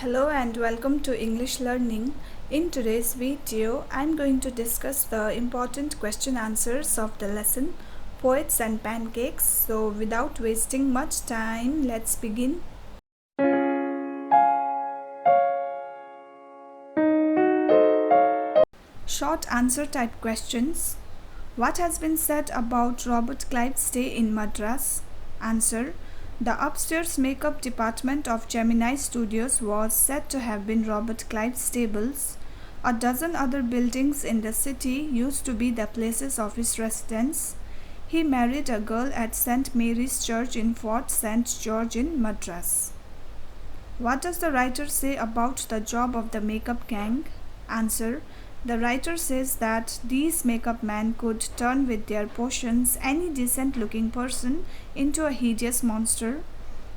Hello and welcome to English Learning. In today's video, I'm going to discuss the important question answers of the lesson Poets and Pancakes. So without wasting much time, let's begin. Short answer type questions. What has been said about Robert Clive's stay in Madras? Answer. The upstairs makeup department of Gemini Studios was said to have been Robert Clive's stables. A dozen other buildings in the city used to be the places of his residence. He married a girl at St. Mary's Church in Fort St. George in Madras. What does the writer say about the job of the makeup gang? Answer. The writer says that these makeup men could turn with their potions any decent-looking person into a hideous monster.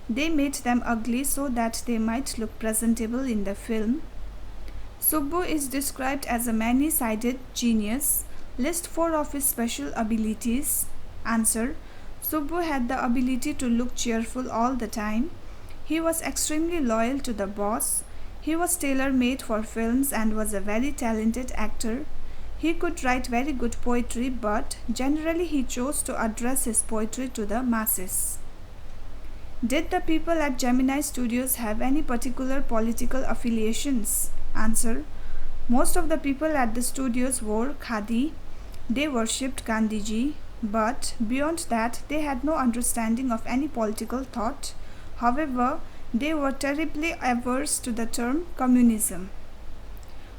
They made them ugly so that they might look presentable in the film. Subbu is described as a many-sided genius. List 4 of his special abilities. Answer. Subbu had the ability to look cheerful all the time. He was extremely loyal to the boss. He was tailor-made for films and was a very talented actor. He could write very good poetry, but generally he chose to address his poetry to the masses. Did the people at Gemini Studios have any particular political affiliations? Answer. Most of the people at the studios wore khadi. They worshipped Gandhiji, but beyond that they had no understanding of any political thought. However, they were terribly averse to the term communism.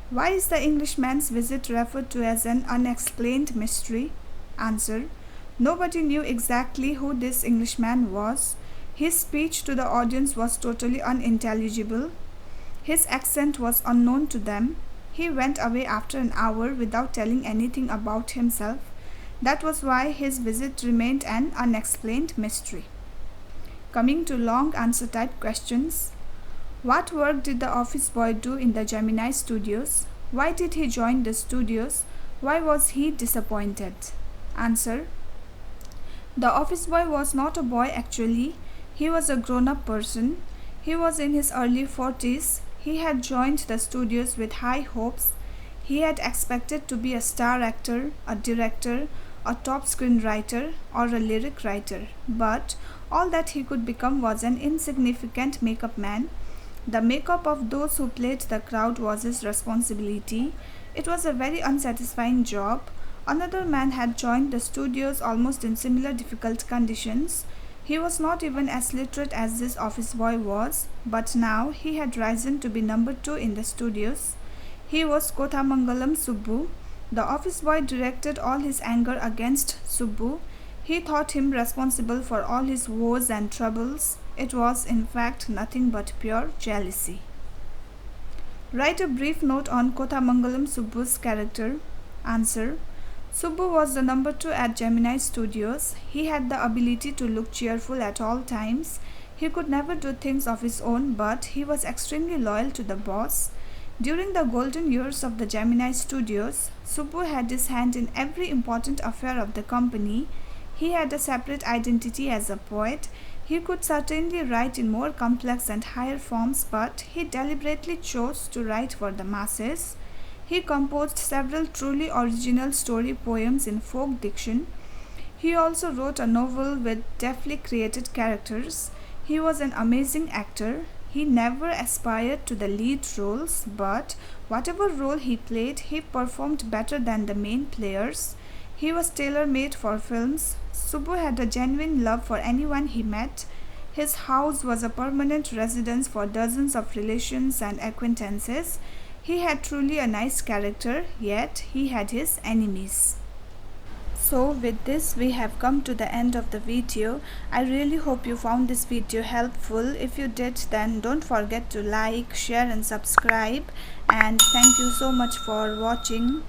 Why is the Englishman's visit referred to as an unexplained mystery? Answer. Nobody knew exactly who this Englishman was. His speech to the audience was totally unintelligible. His accent was unknown to them. He went away after an hour without telling anything about himself. That was why his visit remained an unexplained mystery. Coming to long answer type questions. What work did the office boy do in the Gemini Studios? Why did he join the studios? Why was he disappointed? Answer. The office boy was not a boy actually. He was a grown-up person. He was in his early 40s. He had joined the studios with high hopes. He had expected to be a star actor, a director, a top screenwriter, or a lyric writer, but all that he could become was an insignificant makeup man. The makeup of those who played the crowd was his responsibility. It was a very unsatisfying job. Another man had joined the studios almost in similar difficult conditions. He was not even as literate as this office boy was, but now he had risen to be number 2 in the studios. He was Kothamangalam Subbu. The office boy directed all his anger against Subbu. He thought him responsible for all his woes and troubles. It was, in fact, nothing but pure jealousy. Write a brief note on Kothamangalam Subbu's character. Answer. Subbu was the number 2 at Gemini Studios. He had the ability to look cheerful at all times. He could never do things of his own, but he was extremely loyal to the boss. During the golden years of the Gemini Studios, Subbu had his hand in every important affair of the company. He had a separate identity as a poet. He could certainly write in more complex and higher forms, but he deliberately chose to write for the masses. He composed several truly original story poems in folk diction. He also wrote a novel with deftly created characters. He was an amazing actor. He never aspired to the lead roles, but whatever role he played, he performed better than the main players. He was tailor-made for films. Subbu had a genuine love for anyone he met. His house was a permanent residence for dozens of relations and acquaintances. He had truly a nice character, yet he had his enemies. So with this we have come to the end of the video. I really hope you found this video helpful. If you did, then don't forget to like, share and subscribe. And thank you so much for watching.